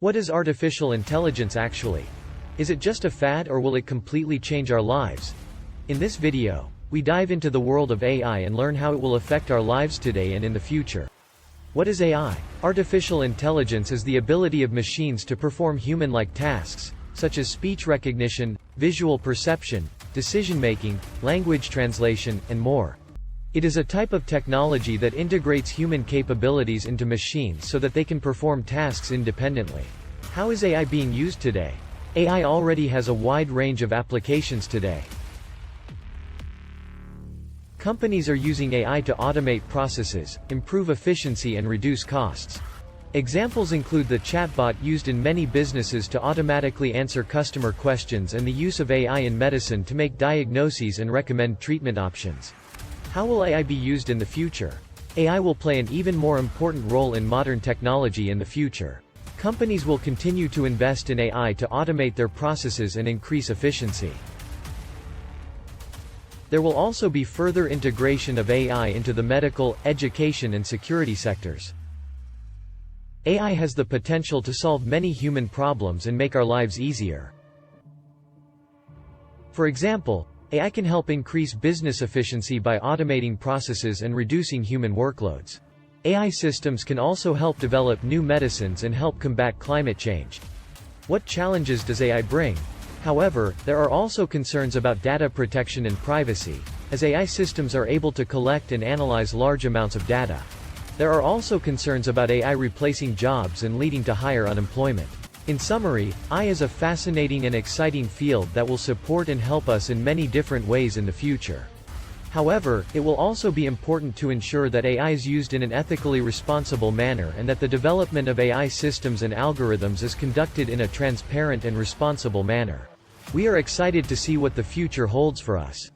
What is artificial intelligence actually? Is it just a fad or will it completely change our lives? In this video, we dive into the world of AI and learn how it will affect our lives today and in the future. What is AI? Artificial intelligence is the ability of machines to perform human-like tasks, such as speech recognition, visual perception, decision-making, language translation, and more. It is a type of technology that integrates human capabilities into machines so that they can perform tasks independently. How is AI being used today? AI already has a wide range of applications today. Companies are using AI to automate processes, improve efficiency and reduce costs. Examples include the chatbot used in many businesses to automatically answer customer questions and the use of AI in medicine to make diagnoses and recommend treatment options. How will AI be used in the future? AI will play an even more important role in modern technology in the future. Companies will continue to invest in AI to automate their processes and increase efficiency. There will also be further integration of AI into the medical, education and security sectors. AI has the potential to solve many human problems and make our lives easier. For example, AI can help increase business efficiency by automating processes and reducing human workloads. AI systems can also help develop new medicines and help combat climate change. What challenges does AI bring? However, there are also concerns about data protection and privacy, as AI systems are able to collect and analyze large amounts of data. There are also concerns about AI replacing jobs and leading to higher unemployment. In summary, AI is a fascinating and exciting field that will support and help us in many different ways in the future. However, it will also be important to ensure that AI is used in an ethically responsible manner and that the development of AI systems and algorithms is conducted in a transparent and responsible manner. We are excited to see what the future holds for us.